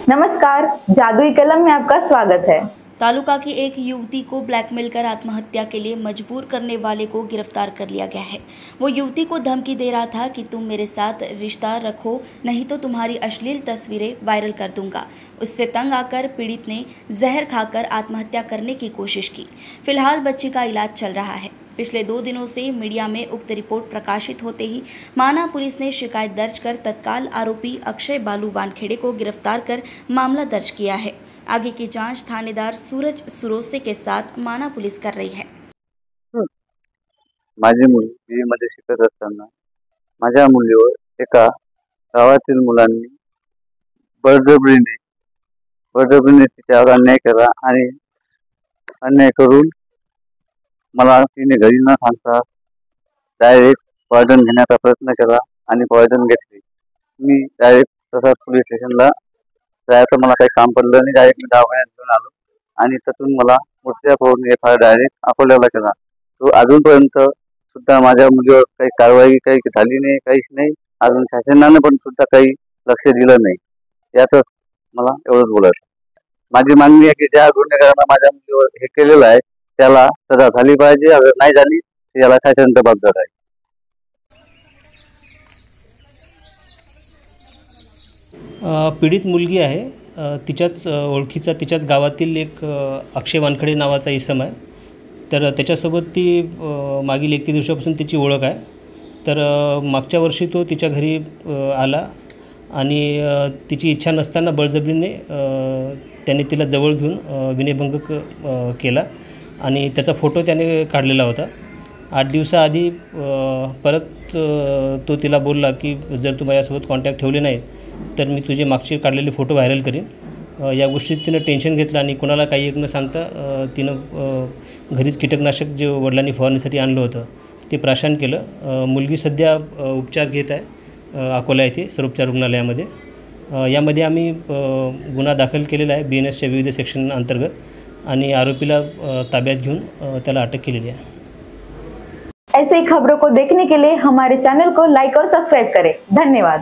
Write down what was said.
नमस्कार, जादुई कलम में आपका स्वागत है। तालुका की एक युवती को ब्लैकमेल कर आत्महत्या के लिए मजबूर करने वाले को गिरफ्तार कर लिया गया है। वो युवती को धमकी दे रहा था कि तुम मेरे साथ रिश्ता रखो, नहीं तो तुम्हारी अश्लील तस्वीरें वायरल कर दूंगा। उससे तंग आकर पीड़ित ने जहर खाकर आत्महत्या करने की कोशिश की। फिलहाल बच्ची का इलाज चल रहा है। पिछले 2 दिनों से मीडिया में उक्त रिपोर्ट प्रकाशित होते ही माना पुलिस ने शिकायत दर्ज कर तत्काल आरोपी अक्षय बालू वानखेड़े को गिरफ्तार कर मामला दर्ज किया है। आगे की जांच थानेदार सूरज सुरोसे के साथ माना पुलिस कर रही है। माझी मुलगी मध्ये शिकत असताना माझ्या मुलीवर एका गावातील मुलांनी बळजबरीने तिच्यावर अन्याय केला आणि अन्याय करून मला तिने घरी न सांगता डायरेक्ट पॉयझन घेण्याचा प्रयत्न केला आणि पॉयझन घेतली। मी डायरेक्ट तसाच पोलीस स्टेशनला जायचं मला काही काम पडलं नाही, डायरेक्ट मी दवाखान्यात घेऊन आलो आणि त्यातून मला मूर्त्या करून एफआयआर डायरेक्ट अकोल्याला केला। तो अजूनपर्यंत सुद्धा माझ्या मुलीवर काही कारवाई काही झाली नाही, काहीच नाही। अजून शासनाने पण सुद्धा काही लक्ष दिलं नाही। यातच मला एवढंच बोलायचं। माझी मागणी आहे की ज्या गुन्हेगारांना माझ्या मुलीवर हे केलेलं आहे त्याला सजा झाली पाहिजे, अगर नाही झाली तर याला शासन जबाबदार आहे। पीडित मुलगी आहे, तिच्याच ओळखीचा तिच्याच गावातील एक अक्षय वानखेडे नावाचा इसम आहे। तर त्याच्यासोबत ती मागील 1 दिवसापासून तिची ओळख आहे। तर मागच्या वर्षी तो तिच्या घरी आला आणि तिची इच्छा नसताना बळजबरीने त्याने तिला जवळ घेऊन विनयभंग केला आणि त्याचा फोटो त्याने काढलेला होता। 8 दिवसाआधी परत तो तिला बोलला की जर तू माझ्यासोबत कॉन्टॅक्ट ठेवले नाही तर मी तुझे मागचे काढलेले फोटो व्हायरल करीन। या गोष्टीत तिनं टेन्शन घेतलं आणि कोणाला काही एक न सांगता तिनं घरीच कीटकनाशक जे वडिलांनी फवारणीसाठी आणलं होतं ते प्राशन केलं। मुलगी सध्या उपचार घेत आहे अकोला येथे सर्वोपचार रुग्णालयामध्ये। यामध्ये आम्ही गुन्हा दाखल केलेला आहे BNSच्या विविध सेक्शन अंतर्गत आणि आरोपीला ताब्यात घेऊन त्याला अटक केलेली आहे। ऐसे ही खबरों को देखने के लिए हमारे चैनल को लाइक और सब्सक्राइब करें। धन्यवाद।